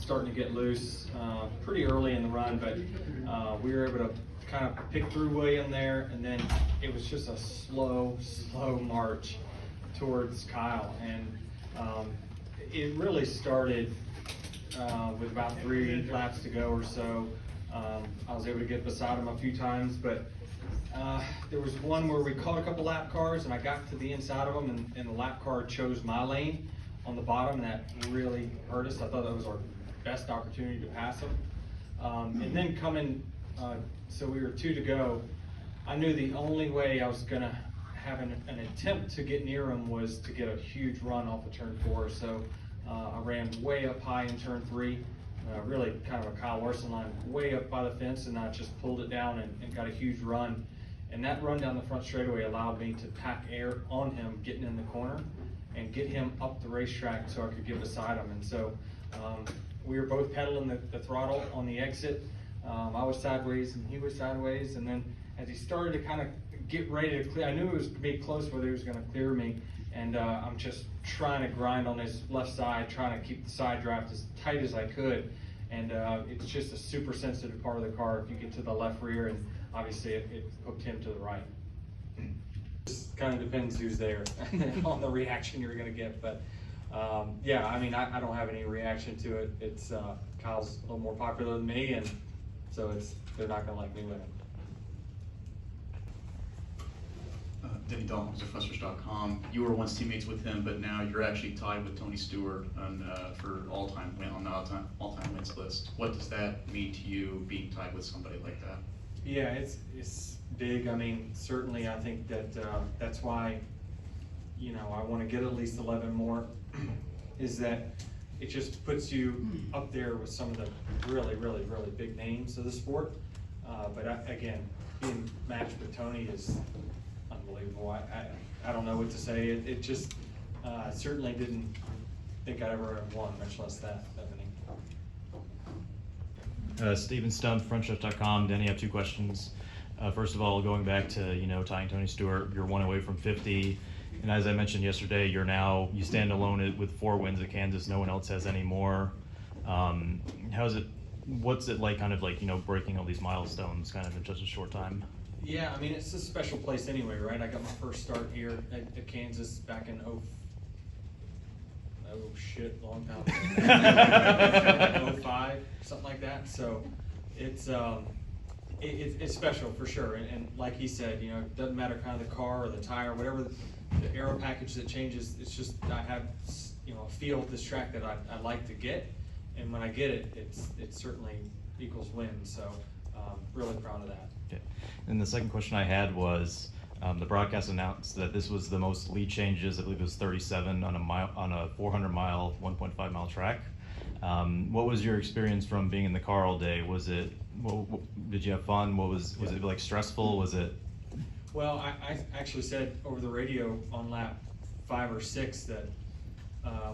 starting to get loose pretty early in the run, but we were able to kind of pick through William there, and then it was just a slow march towards Kyle, and it really started with about 3 laps to go or so. I was able to get beside him a few times, but there was one where we caught a couple lap cars, and I got to the inside of them, and the lap car chose my lane on the bottom, and that really hurt us. I thought that was our best opportunity to pass him. And then coming, so we were 2 to go, I knew the only way I was gonna have an attempt to get near him was to get a huge run off of turn 4. So I ran way up high in turn 3, really kind of a Kyle Larson line, way up by the fence, and I just pulled it down and got a huge run. And that run down the front straightaway allowed me to pack air on him getting in the corner and get him up the racetrack so I could get beside him. And so we were both pedaling the throttle on the exit. I was sideways and he was sideways, and then as he started to kind of get ready to clear, I knew it was going to be close whether he was going to clear me, and I'm just trying to grind on his left side, trying to keep the side draft as tight as I could, and it's just a super sensitive part of the car if you get to the left rear, and obviously it hooked him to the right. Just kind of depends who's there on the reaction you're going to get, but yeah, I mean, I don't have any reaction to it. It's Kyle's a little more popular than me, and so they're not going to like me winning. Denny Dalton was at Frontstretch.com. You were once teammates with him, but now you're actually tied with Tony Stewart for all-time win on the all-time wins list. What does that mean to you, being tied with somebody like that? Yeah, it's big. I mean, certainly I think that that's why, you know, I want to get at least 11 more, is that it just puts you up there with some of the really big names of the sport. But again, being matched with Tony is unbelievable. I don't know what to say. It just certainly didn't think I'd ever have won, much less that many. Steven Stumpf, Frontstretch.com. Denny, I have 2 questions. First of all, going back to, you know, tying Tony Stewart, you're 1 away from 50. And as I mentioned yesterday, you stand alone with 4 wins at Kansas. No one else has any more. What's it like, kind of like, you know, breaking all these milestones kind of in such a short time? Yeah, I mean, it's a special place anyway, right? I got my first start here at Kansas back in long time ago. 05, something like that. So it's special for sure. And like he said, you know, it doesn't matter kind of the car or the tire, whatever the aero package that changes. It's just I have, you know, a feel of this track that I like to get, and when I get it, it certainly equals wins. So really proud of that. Okay. And the second question I had was, the broadcast announced that this was the most lead changes. I believe it was 37 on a 400-mile, 1.5-mile track. What was your experience from being in the car all day? Did you have fun? Was it like stressful? Was it? Well, I actually said over the radio on lap 5 or 6 that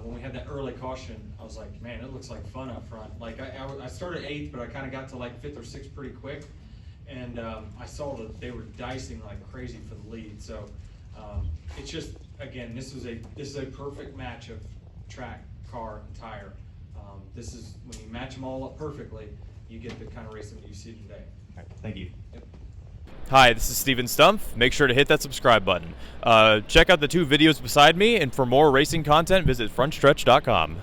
when we had that early caution, I was like, man, it looks like fun up front. Like I started 8th, but I kind of got to like 5th or 6th pretty quick. And I saw that they were dicing like crazy for the lead. So it's just, again, this is a perfect match of track, car, and tire. This is when you match them all up perfectly, you get the kind of racing that you see today. All right, thank you. Yep. Hi, this is Steven Stumpf. Make sure to hit that subscribe button. Check out the 2 videos beside me, and for more racing content, visit Frontstretch.com.